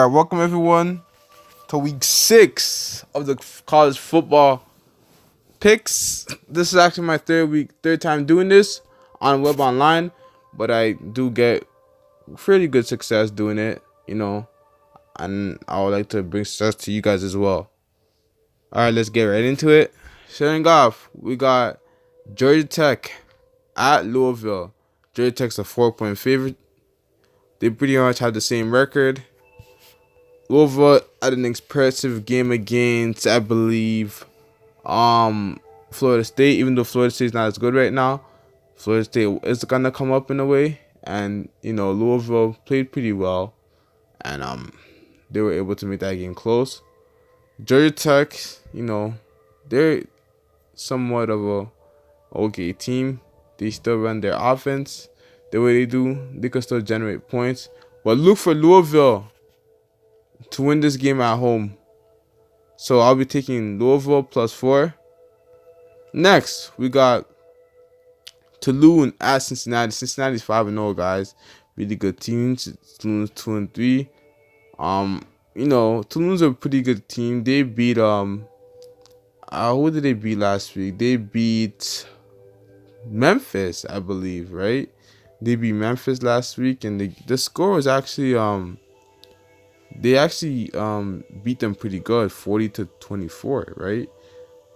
All right, welcome everyone to week 6 of the college football picks. This is actually my third time doing this on Web Online, but I do get pretty good success doing it, and I would like to bring success to you guys as well. All right, let's get right into it. Starting off, we got Georgia Tech at Louisville. Georgia Tech's a 4-point favorite. They pretty much have the same record. Louisville had an impressive game against, I believe, Florida State. Even though Florida State's not as good right now, Florida State is gonna come up in a way, and Louisville played pretty well, and they were able to make that game close. Georgia Tech, they're somewhat of a okay team. They still run their offense the way they do. They can still generate points, but look for Louisville to win this game at home. So I'll be taking Louisville +4. Next, we got Tulane at Cincinnati. Cincinnati's 5-0, guys. Really good teams. Tulane's 2-3. Tulane's a pretty good team. They beat who did they beat last week? They beat Memphis, I believe, right? They beat Memphis last week, and the score was actually they actually beat them pretty good, 40-24, right?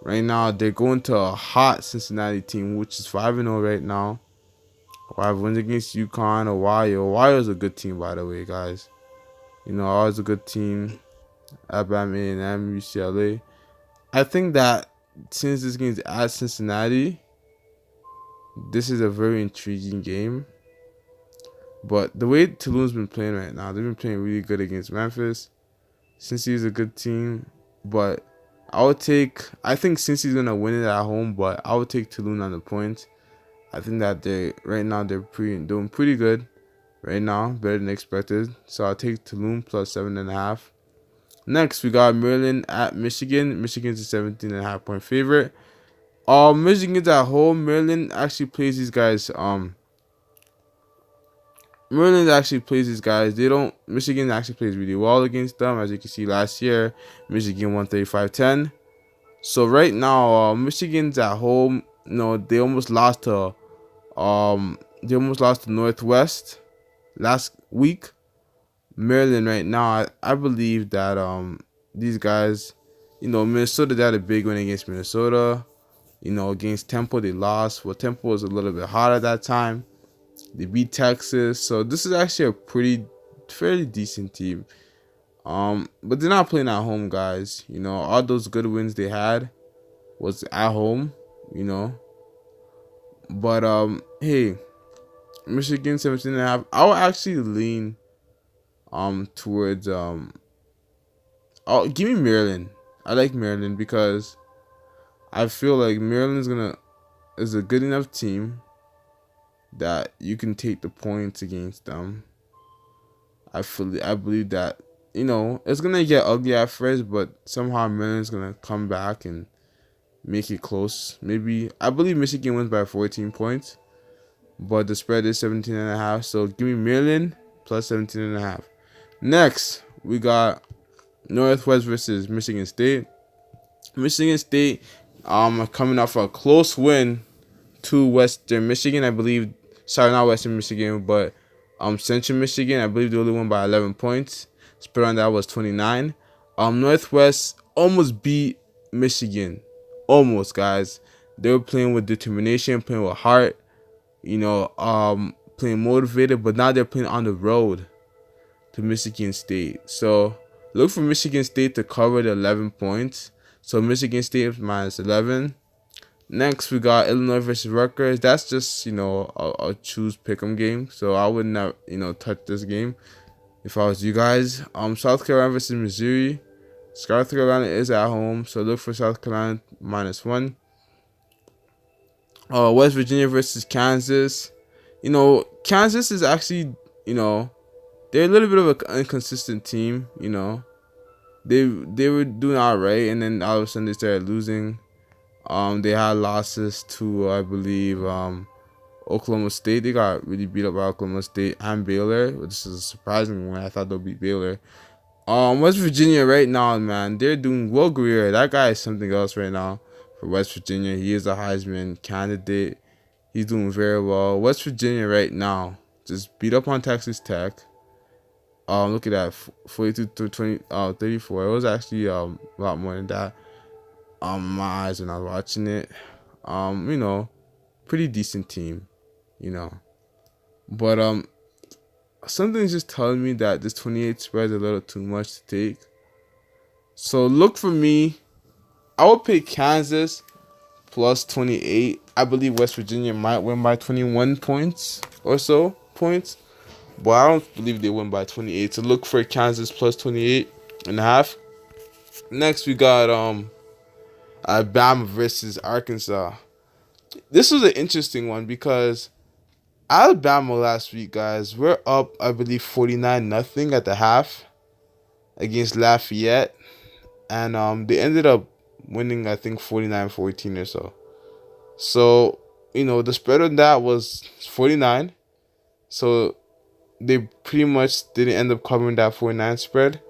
Right now they're going to a hot Cincinnati team, which is 5-0 right now. 5 wins against UConn. Ohio is a good team, by the way, guys. Ohio's a good team. Alabama, A&M, UCLA. I think that since this game's at Cincinnati, this is a very intriguing game. But the way Tulane's been playing right now, they've been playing really good against Memphis. Cincy's a good team, but I think Cincy's gonna win it at home, but I would take Tulane on the points. I think that they're doing pretty good right now, better than expected. So I'll take Tulane +7.5. Next, we got Maryland at Michigan. Michigan's a 17.5-point favorite. Michigan's at home. Maryland actually plays these guys. Maryland actually plays these guys. Michigan actually plays really well against them. As you can see, last year, Michigan won 35-10. So right now, Michigan's at home. They almost lost to Northwest last week. Maryland right now, I believe that these guys, Minnesota, they had a big win against Minnesota. Against Temple, they lost. Well, Temple was a little bit hot at that time. They beat Texas, so this is actually a fairly decent team. But they're not playing at home, guys. All those good wins they had was at home. But hey, Michigan 17.5. I will actually lean towards give me Maryland. I like Maryland because I feel like Maryland is a good enough team that you can take the points against them. I believe that it's gonna get ugly at first, but somehow Maryland's gonna come back and make it close. Maybe I believe Michigan wins by 14 points, but the spread is 17.5. So give me Maryland +17.5. Next, we got Northwest versus Michigan State. Michigan State coming off a close win to Western Michigan, I believe. Sorry, not Western Michigan, but Central Michigan. I believe they only won by 11 points. Spread on that was 29. Northwest almost beat Michigan. Almost, guys. They were playing with determination, playing with heart, playing motivated, but now they're playing on the road to Michigan State. So look for Michigan State to cover the 11 points. So Michigan State -11. Next, we got Illinois versus Rutgers. That's just, a choose pick'em game. So I would not, touch this game if I was you guys. South Carolina versus Missouri. South Carolina is at home, so look for South Carolina -1. West Virginia versus Kansas. Kansas is actually, they're a little bit of an inconsistent team. They were doing all right, and then all of a sudden they started losing. They had losses to, I believe, Oklahoma State. They got really beat up by Oklahoma State and Baylor, which is a surprising one. I thought they'll beat Baylor. West Virginia right now, man, they're doing Will Greer. That guy is something else right now for West Virginia. He is a Heisman candidate. He's doing very well. West Virginia right now just beat up on Texas Tech. Look at that, 42 to 20, 34. It was actually a lot more than that. My eyes when I was watching it. Pretty decent team, you know. But something's just telling me that this 28 spread is a little too much to take. So look for me. I would pick Kansas plus 28. I believe West Virginia might win by 21 points or so points. But I don't believe they win by 28. So look for Kansas plus 28 and a half. Next we got Alabama versus Arkansas. This was an interesting one because Alabama last week, guys, we're up, I believe, 49-0 at the half against Lafayette. And they ended up winning, I think, 49-14 or so. So, the spread on that was 49. So they pretty much didn't end up covering that 49 spread.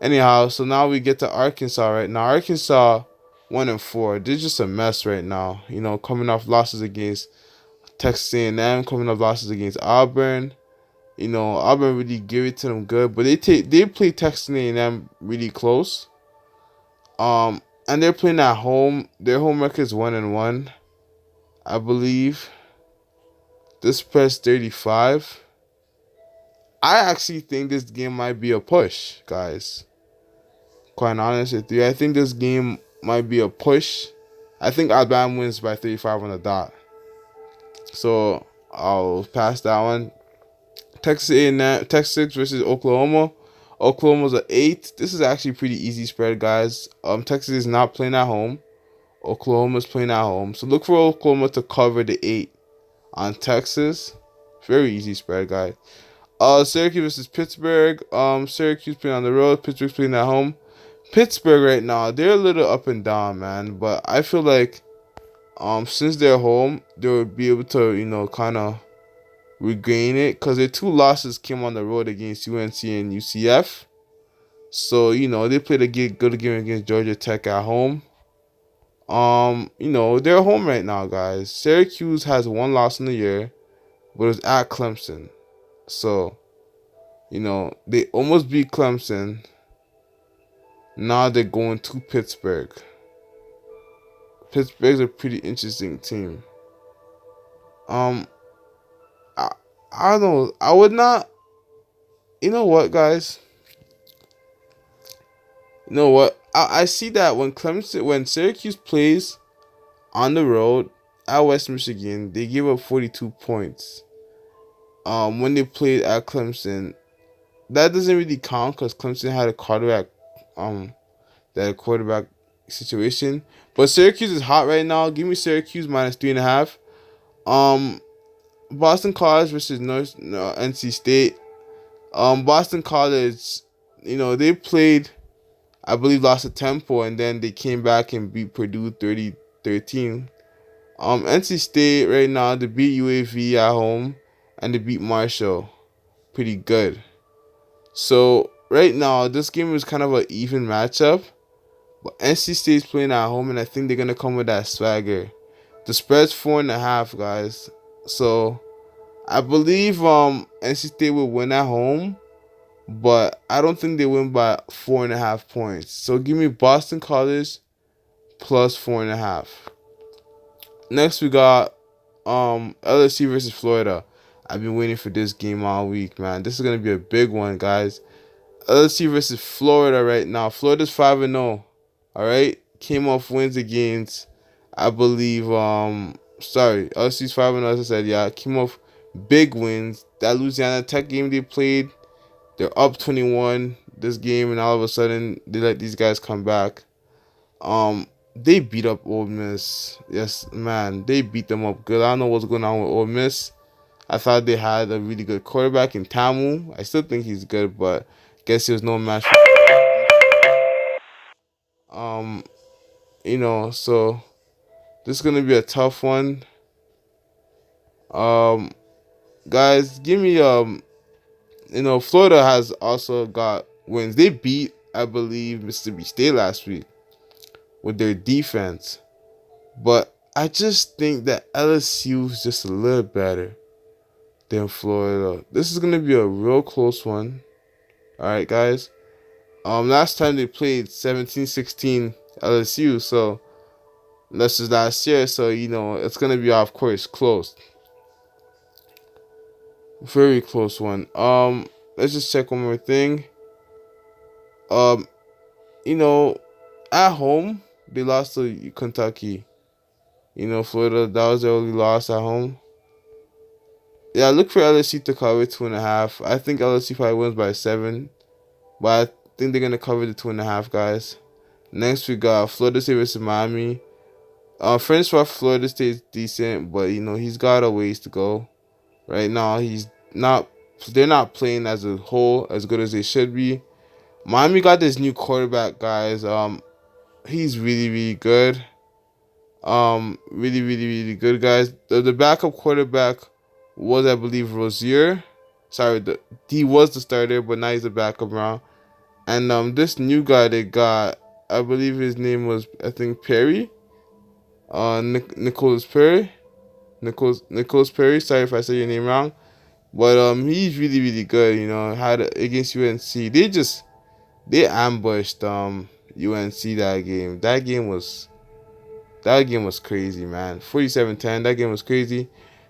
Anyhow, so now we get to Arkansas right now. Arkansas 1-4. They're just a mess right now. Coming off losses against Texas A&M, coming off losses against Auburn. Auburn really give it to them good, but they play Texas A&M really close. And they're playing at home. Their home record is 1-1, I believe. This spread's 35. I actually think this game might be a push, guys. Quite honest with you, I think this game might be a push. I think Alabama wins by 35 on the dot. So I'll pass that one. Texas A&M, Texas versus Oklahoma. Oklahoma's an 8. This is actually pretty easy spread, guys. Texas is not playing at home. Oklahoma's playing at home. So look for Oklahoma to cover the 8 on Texas. Very easy spread, guys. Syracuse versus Pittsburgh. Syracuse playing on the road. Pittsburgh's playing at home. Pittsburgh right now, they're a little up and down, man. But I feel like since they're home, they'll be able to, kind of regain it. Because their 2 losses came on the road against UNC and UCF. So, they played a good game against Georgia Tech at home. They're home right now, guys. Syracuse has 1 loss in the year, but it's at Clemson. So, they almost beat Clemson. Now they're going to Pittsburgh. Pittsburgh's a pretty interesting team. I don't know. I would not. You know what, guys? You know what? I see that when Syracuse plays on the road at West Michigan, they give up 42 points. When they played at Clemson, that doesn't really count because Clemson had a quarterback situation. But Syracuse is hot right now. Give me Syracuse minus 3.5. Boston College versus NC State. Boston College, they played, I believe, lost a tempo, and then they came back and beat Purdue 30-13. NC State right now, they beat UAV at home, and they beat Marshall pretty good. So right now, this game is kind of an even matchup. But NC State's playing at home, and I think they're going to come with that swagger. The spread's 4.5, guys. So I believe NC State will win at home, but I don't think they win by 4.5 points. So give me Boston College plus 4.5. Next we got LSU versus Florida. I've been waiting for this game all week, man. This is going to be a big one, guys. LSU versus Florida right now. Florida's 5-0. All right, came off wins against, I believe, LSU's 5-0, as I said, yeah, came off big wins. That Louisiana Tech game they played, they're up 21 this game, and all of a sudden, they let these guys come back. They beat up Ole Miss. Yes, man, they beat them up good. I don't know what's going on with Ole Miss. I thought they had a really good quarterback in Tamu. I still think he's good, but guess he was no match for so this is gonna be a tough one. Guys, give me Florida has also got wins. They beat, I believe, Mississippi State last week with their defense. But I just think that LSU is just a little better than Florida. This is gonna be a real close one. Alright, guys. Last time they played 17-16 LSU, so this is last year, so it's gonna be, of course, close. Very close one. Let's just check one more thing. Um, at home they lost to Kentucky. Florida, that was their only loss at home. Yeah, look for LSU to cover 2.5. I think LSU probably wins by 7, but I think they're gonna cover the 2.5, guys. Next we got Florida State versus Miami. Francois Florida State is decent, but he's got a ways to go. Right now, they're not playing as a whole as good as they should be. Miami got this new quarterback, guys. He's really, really good. Really, really, really good, guys. The backup quarterback was, I believe, Rozier. Sorry, he was the starter, but now he's the backup now. And this new guy they got, I believe his name was, I think, Perry. Nicholas Perry. Nicholas Perry. Sorry if I say your name wrong. But he's really, really good. Had against UNC. They ambushed UNC that game. That game was crazy, man. 47-10. That game was crazy.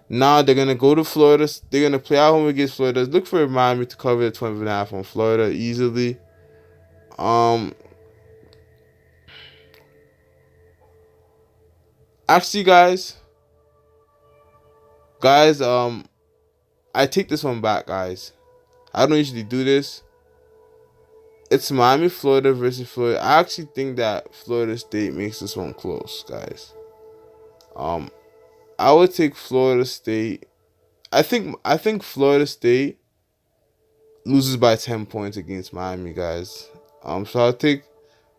Now they're gonna go to Florida. They're gonna play at home against Florida. Look for Miami to cover the 12.5 on Florida easily. Actually, guys, I take this one back, guys. I don't usually do this. It's Miami, Florida versus Florida. I actually think that Florida State makes this one close, guys. I would take Florida State. I think Florida State loses by 10 points against Miami, guys. So I'll take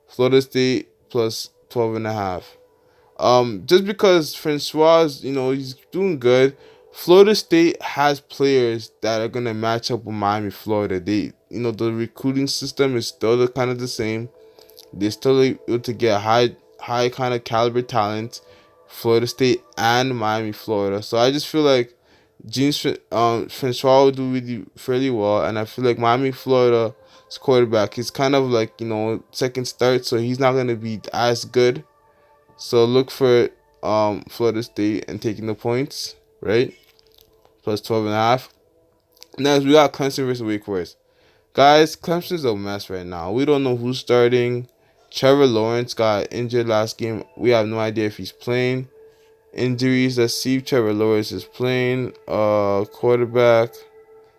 Florida State plus 12.5. Just because Francois, he's doing good. Florida State has players that are gonna match up with Miami, Florida. The recruiting system is still kind of the same. They're still able to get high kind of caliber talent, Florida State and Miami, Florida. So I just feel like Francois will do really fairly well, and I feel like Miami, Florida's quarterback is kind of like second start, so he's not gonna be as good. So look for Florida State and taking the points, right? Plus 12.5. Next, we got Clemson versus Wake Forest. Guys, Clemson's a mess right now. We don't know who's starting. Trevor Lawrence got injured last game. We have no idea if he's playing. Injuries. Let's see if Trevor Lawrence is playing. Quarterback.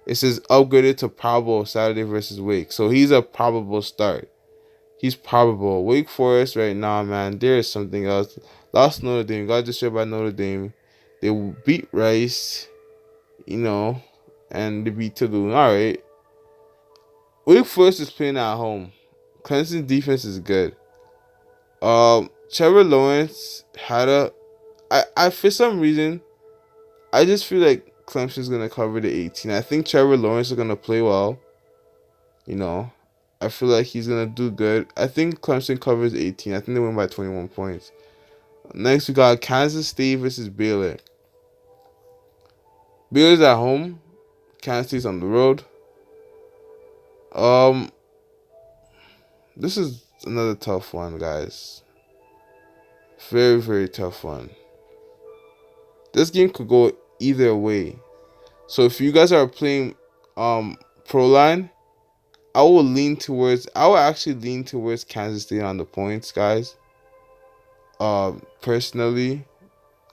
It says upgraded to probable Saturday versus Wake. So he's a probable start. He's probable. Wake Forest right now, man. There is something else. Lost Notre Dame. Got destroyed by Notre Dame. They beat Rice. And they beat Toulouse. All right. Wake Forest is playing at home. Clemson's defense is good. Trevor Lawrence had I for some reason, I just feel like Clemson's gonna cover the 18. I think Trevor Lawrence is gonna play well. I feel like he's gonna do good. I think Clemson covers 18. I think they win by 21 points. Next, we got Kansas State versus Baylor. Baylor's at home. Kansas State's on the road. This is another tough one, guys. Very, very tough one. This game could go either way. So if you guys are playing pro line, I will actually lean towards Kansas State on the points, guys. Personally,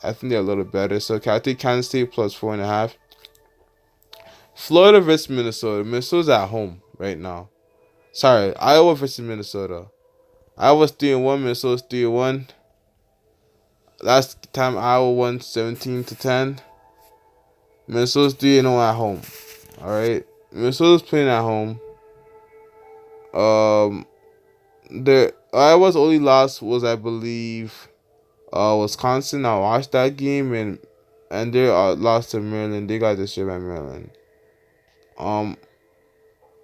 I think they're a little better. So can I take Kansas State plus 4.5? Florida versus Minnesota. Minnesota's at home right now. Sorry, Iowa versus Minnesota. Iowa's 3-1, Minnesota's 3-1. Last time Iowa won 17-10. Minnesota's 3-0 at home. Alright. Minnesota's playing at home. The Iowa's only loss was, I believe, Wisconsin. I watched that game and they lost to Maryland. They got destroyed by Maryland.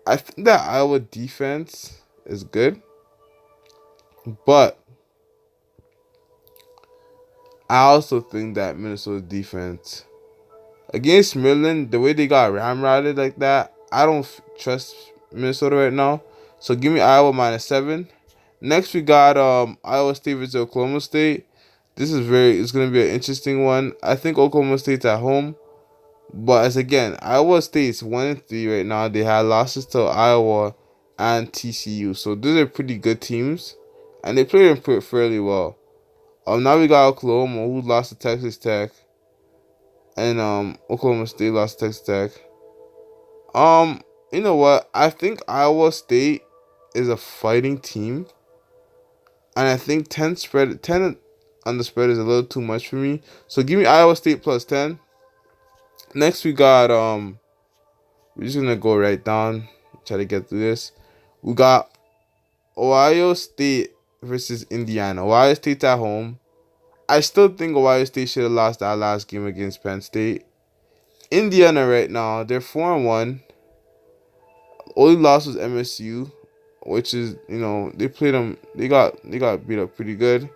I think that Iowa defense is good, but I also think that Minnesota defense against Maryland, the way they got ramrodded like that, I don't trust Minnesota right now. So give me Iowa -7. Next we got Iowa State versus Oklahoma State. It's gonna be an interesting one. I think Oklahoma State's at home. But as again, Iowa State's 1-3 right now. They had losses to Iowa and TCU. So those are pretty good teams. And they played them fairly well. Now we got Oklahoma, who lost to Texas Tech. And Oklahoma State lost to Texas Tech. You know what? I think Iowa State is a fighting team. And I think 10 on the spread is a little too much for me. So give me Iowa State +10. Next we got we're just gonna go right down, try to get through this. We got Ohio State versus Indiana. Ohio State's at home. I still think Ohio State should have lost that last game against Penn State. Indiana right now, they're 4-1. Only loss was MSU, which is, they played them. They got beat up pretty good.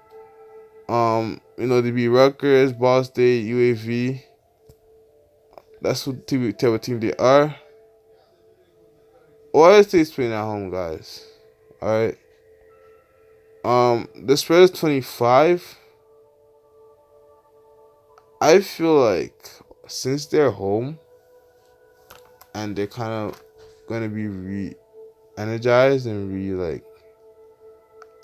They beat Rutgers, Ball State, UAV. That's what type of team they are. Ohio State's playing at home, guys. All right. The spread is 25. I feel like since they're home and they're kind of gonna be re-energized and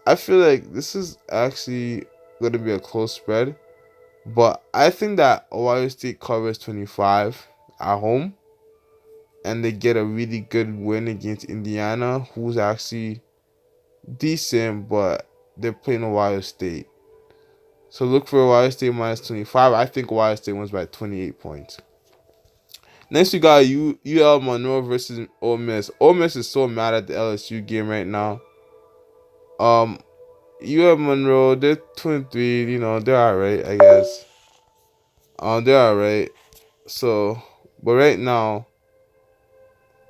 I feel like this is actually gonna be a close spread. But I think that Ohio State covers 25 at home. And they get a really good win against Indiana, who's actually decent, but they're playing Ohio State. So look for Ohio State -25. I think Ohio State wins by 28 points. Next, we got UL Monroe versus Ole Miss. Ole Miss is so mad at the LSU game right now. UL Monroe, they're 23. They're alright, I guess. They're alright. So, but right now,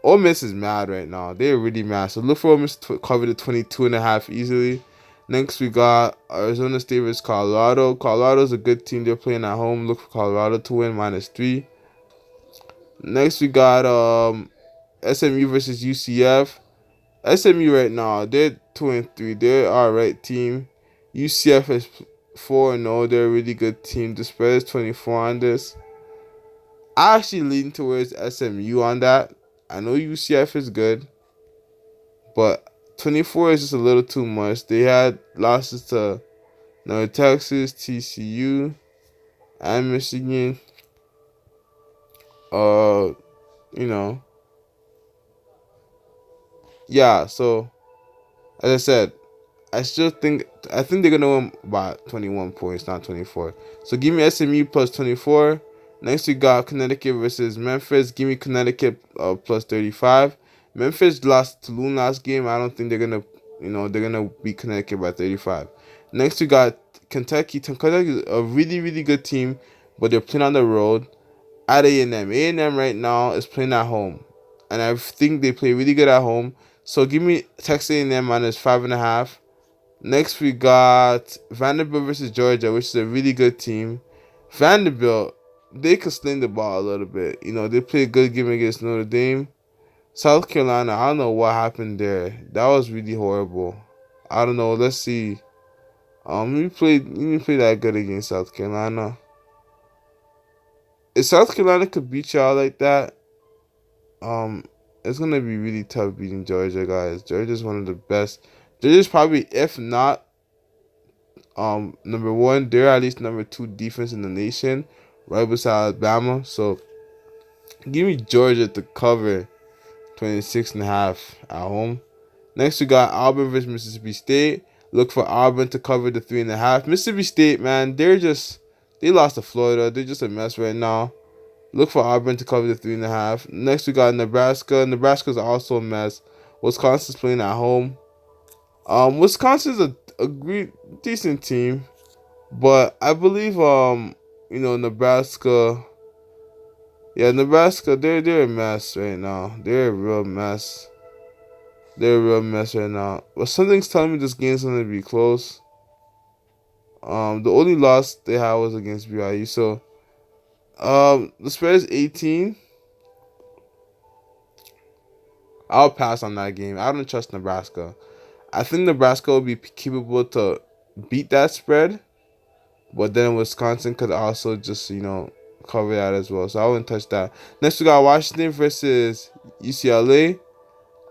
Ole Miss is mad right now. They're really mad. So look for Ole Miss to cover the 22.5 easily. Next, we got Arizona State versus Colorado. Colorado's a good team. They're playing at home. Look for Colorado to win -3. Next, we got SMU versus UCF. SMU right now, they're 2-3. They're alright team. UCF is 4-0. They're a really good team. The spread is 24 on this. I actually lean towards SMU on that. I know UCF is good, but 24 is just a little too much. They had losses to North Texas, TCU, and Michigan. Yeah, so as I said, I think they're gonna win by 21 points, not 24. So give me SMU +24. Next we got Connecticut versus Memphis. Give me Connecticut +35. Memphis lost to Tulane last game. I don't think they're gonna beat Connecticut by 35. Next we got Kentucky. Kentucky is a really, really good team, but they're playing on the road at A&M. A&M right now is playing at home, and I think they play really good at home. So give me Texas A&M -5.5. Next we got Vanderbilt versus Georgia, which is a really good team. Vanderbilt, they could sling the ball a little bit. They played a good game against Notre Dame. South Carolina, I don't know what happened there. That was really horrible. I don't know. Let's see. We didn't play that good against South Carolina. If South Carolina could beat y'all like that, it's gonna be really tough beating Georgia, guys. Georgia's one of the best. Georgia's probably, if not number one, they're at least number 2 defense in the nation, right beside Alabama. So give me Georgia to cover 26.5 at home. Next we got Auburn versus Mississippi State. Look for Auburn to cover the 3.5. Mississippi State, man, they lost to Florida. They're just a mess right now. Look for Auburn to cover the 3.5. Next we got Nebraska. Nebraska's also a mess. Wisconsin's playing at home. Wisconsin's a great, decent team, but I believe Nebraska. Yeah, Nebraska, they're a mess right now. They're a real mess. They're a real mess right now. But something's telling me this game's gonna be close. The only loss they had was against BYU. So, the spread is 18. I'll pass on that game. I don't trust Nebraska. I think Nebraska will be capable to beat that spread, but then Wisconsin could also just, cover that as well. So I wouldn't touch that. Next, we got Washington versus UCLA.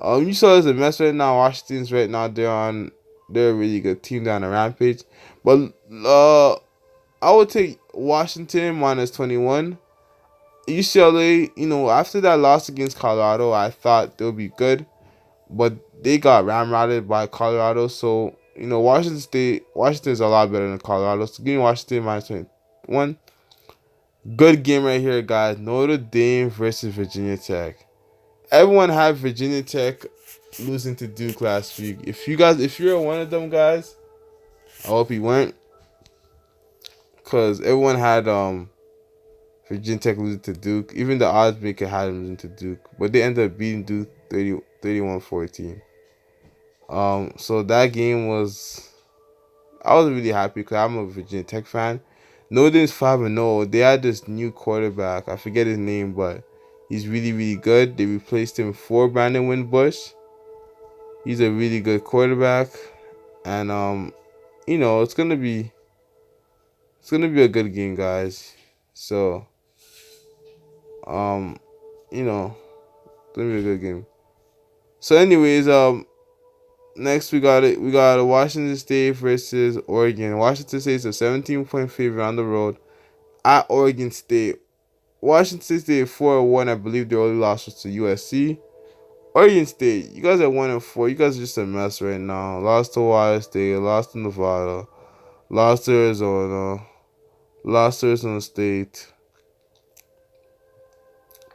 UCLA is a mess right now. Washington's right now, they're a really good team. They're on a rampage. But I would take Washington minus 21. UCLA, after that loss against Colorado, I thought they'll be good, but they got ramrodded by Colorado. So, Washington is a lot better than Colorado. So, give me Washington minus 21. Good game right here, guys. Notre Dame versus Virginia Tech. Everyone had Virginia Tech losing to Duke last week. If you're one of them guys, I hope you weren't, because everyone had Virginia Tech losing to Duke. Even the odds maker had them losing to Duke, but they ended up beating Duke 31-14. So that game I was really happy because I'm a Virginia Tech fan. Notre Dame's 5-0. They had this new quarterback. I forget his name, but he's really, really good. They replaced him for Brandon Wimbush. He's a really good quarterback, and it's gonna be a good game, guys. So it's gonna be a good game. So, anyways, next we got Washington State versus Oregon. Washington State is a 17-point favorite on the road at Oregon State. Washington State 4-1. I believe their only loss was to USC. Oregon State, you guys are 1-4. You guys are just a mess right now. Lost to Ohio State, lost to Nevada, lost to Arizona, lost to Arizona State.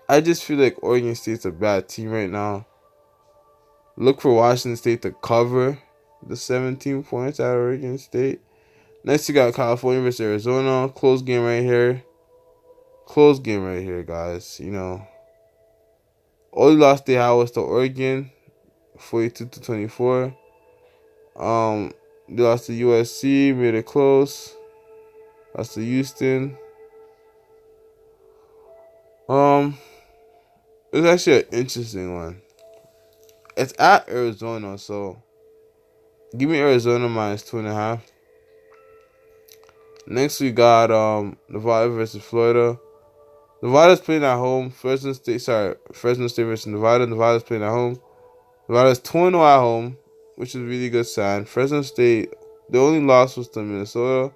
I just feel like Oregon State's a bad team right now. Look for Washington State to cover the 17 points at Oregon State. Next, you got California versus Arizona. Close game right here. Close game right here, guys. Only loss they had was to Oregon, 42-24. They lost to USC, made it close. Lost to Houston. It was actually an interesting one. It's at Arizona, so give me Arizona minus 2.5. Next, we got Nevada versus Florida. Nevada's playing at home. Fresno State versus Nevada. Nevada's playing at home. Nevada's 2-0 at home, which is a really good sign. Fresno State, the only loss was to Minnesota.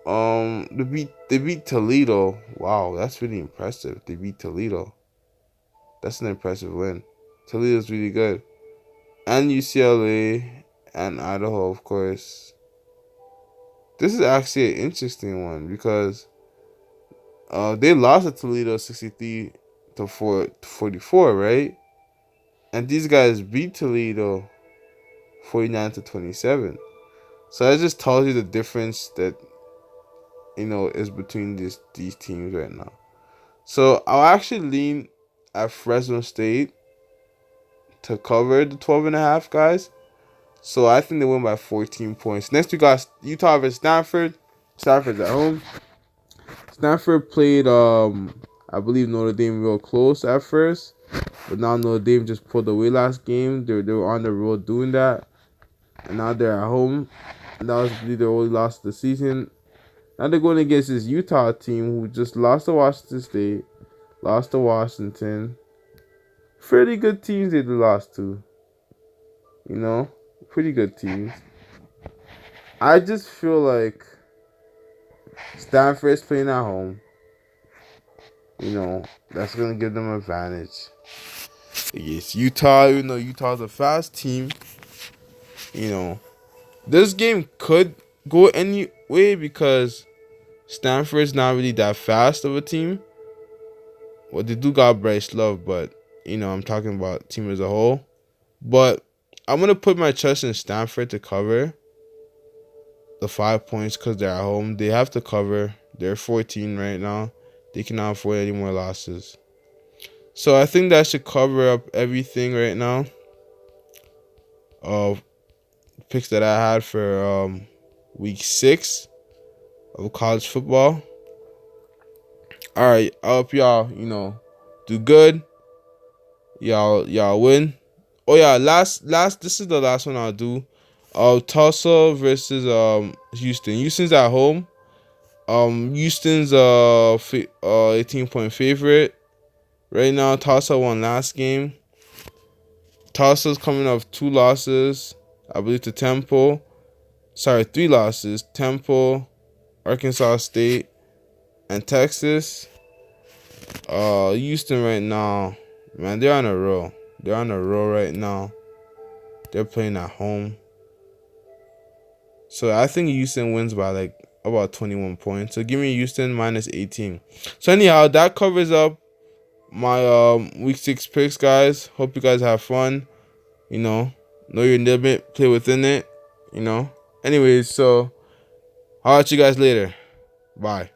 They beat Toledo. Wow, that's really impressive. They beat Toledo. That's an impressive win. Toledo's really good. And UCLA and Idaho, of course. This is actually an interesting one because they lost to Toledo 63-44, right? And these guys beat Toledo 49-27. So that just tells you the difference that is between these teams right now. So I'll actually lean at Fresno State to cover the 12.5, guys. So I think they win by 14 points. Next, we got Utah versus Stanford. Stanford's at home. Stanford played, I believe, Notre Dame real close at first. But now Notre Dame just pulled away last game. They were on the road doing that. And now they're at home. And that was, I believe, their only loss of the season. Now they're going against this Utah team who just lost to Washington State. Lost to Washington. Pretty good teams they lost to. Pretty good teams. I just feel like Stanford's playing at home. That's going to give them an advantage against Utah. Even though Utah's a fast team, this game could go any way because Stanford's not really that fast of a team. Well, they do got Bryce Love, but, I'm talking about team as a whole. But I'm going to put my trust in Stanford to cover the 5 points because they're at home. They have to cover. They're 14 right now. They cannot afford any more losses. So I think that should cover up everything right now. of picks that I had for week 6 of college football. All right, I hope y'all do good. Y'all win. Oh yeah, last this is the last one I'll do. Tulsa versus Houston. Houston's at home. Houston's 18-point favorite right now. Tulsa won last game. Tulsa's coming off 2 losses, I believe, to Temple. Sorry, 3 losses. Temple, Arkansas State, and Texas. Houston right now, man, they're on a roll. They're on a roll right now. They're playing at home. So I think Houston wins by like about 21 points. So give me Houston minus 18. So anyhow, that covers up my week 6 picks, guys. Hope you guys have fun. Know your limit, play within it. Anyways, so I'll catch you guys later. Bye.